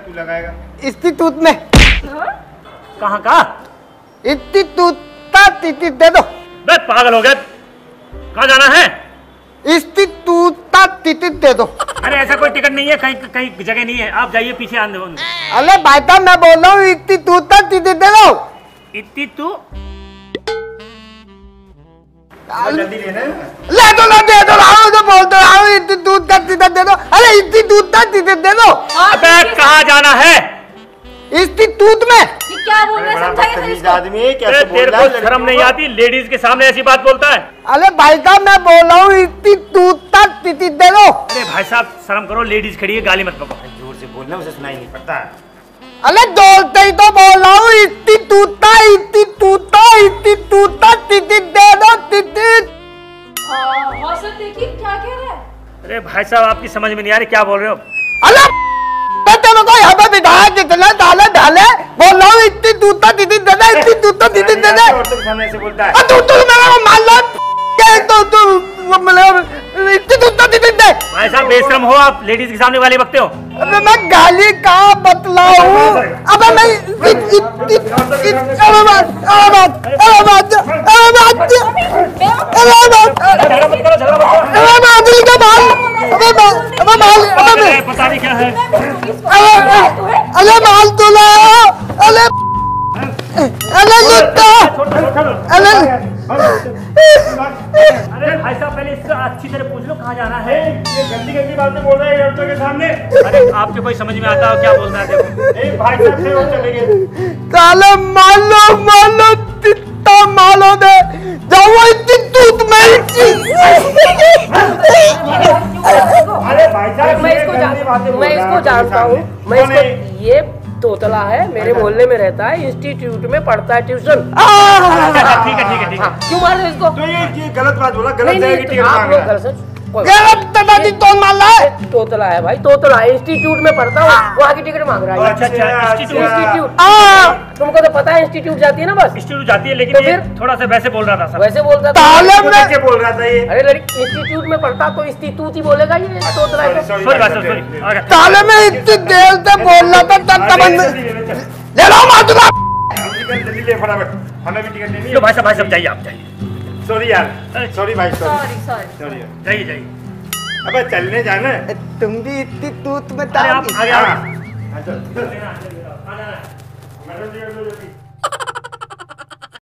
तू लगाएगा? इंस्टीट्यूट में। कहाँ का? इंस्टीट्यूट का टिकट दे दो। बे पागल हो गया, कहाँ जाना है? इंस्टीट्यूट का टिकट दे दो। अरे ऐसा कोई टिकट नहीं है, कहीं कहीं जगह नहीं है, आप जाइए पीछे आने दो। अरे भाई साहब मैं बोल रहा हूँ इंस्टीट्यूट का टिकट दे दो। इतनी तू जल्दी लेना है। ले दो ना, दे दो ना, तो बोल दो इंस्टीट्यूट का टिकट दे दो। अरे इंस्टीट्यूट का टिकट दे दो। अबे कहाँ जाना है? इंस्टीट्यूट में। ये क्या बोल रहे हैं, समझाइए सर इसको। आदमी कैसे बोल तेरे रहा को है? शर्म नहीं आती? लेडीज के सामने ऐसी बात बोलता है? अरे भाई साहब मैं बोल रहा हूँ इंस्टीट्यूट का टिकट दे दो। अरे भाई साहब शर्म करो, लेडीज खड़ी है, गाली मत पको। जोर से बोलना, उसे सुनाई नहीं पड़ता है। अरे जोरते ही तो बोल रहा हूँ इंस्टीट्यूट का टिकट दे दो, टिकट। हाँ सर देखिए क्या कह रहा है। अरे भाई साहब आपकी समझ में नहीं आ रही, क्या बोल रहे हो? अरे तेरे को यहाँ पे बिठाया जितना ढाले बोल रहा हूँ इंस्टीट्यूट का टिकट दे दे, इंस्टीट्यूट का टिकट दे दे। औरतों के सामने ऐसे बोलता है। तू मेरे को मान लो, इंस्टीट्यूट का टिकट दे। भाई साहब बेशरम हो आप, लेडीज के सामने गाली बकते हो। अबे मैं गाली कहाँ बतलाऊं? अबे मैं पता नहीं क्या है। अरे माल तो लाओ, अरे लुट्टा, अरे भाई साहब पहले इससे अच्छी तरह पूछ लो कहाँ जाना है। ये गंदी गंदी बातें बोल रहे हैं औरतों के सामने। अरे आपके कोई समझ में आता हो क्या बोल रहा है? देखो भाई साहब से और चले गए। काले मालो तित्ता मालो दे जाओ इंस्टीट्यूट में। अरे भाई साहब मैं इसको जानता हूँ, मैं इसको, ये तोतला है, मेरे मोहल्ले में रहता है, इंस्टीट्यूट में पढ़ता है, ट्यूशन। ठीक है। क्यों मार रहे हो इसको? तो ये गलत बात बोला, गलत नहीं जगह की नहीं टिकट आप मांग लोग रहा है। गलत तो मार रहा है। तोतला है भाई, तोतला है, इंस्टीट्यूट में पढ़ता हूँ, वहाँ की टिकट मांग रहा है। अच्छा इंस्टीट्यूट तुमको तो पता है इंस्टीट्यूट जाती है ना बस। इंस्टीट्यूट जाती है, लेकिन तो ये फिर? थोड़ा सा वैसे बोल रहा था सर। वैसे बोलता था। ताले में क्या बोल रहा था ये? अरे लड़की इंस्टीट्यूट में पढ़ता तो इंस्टीट्यूट ही बोलेगा ये तोतला है तो। सॉरी भाई साहब, सॉरी। ताले में इतनी देर से बोल रहा था तब बंद ले लो मातुला। जल्दी ले फटाफट, हमें भी टिकट लेनी है। लो भाई साहब जाइए, आप जाइए। सॉरी यार, सॉरी भाई, सॉरी सॉरी जाइए। अबे चलने जाना। तुम भी इंस्टीट्यूट में अरे आप आगे आओ। हाँ, चल। आ जाना। मैडम जी,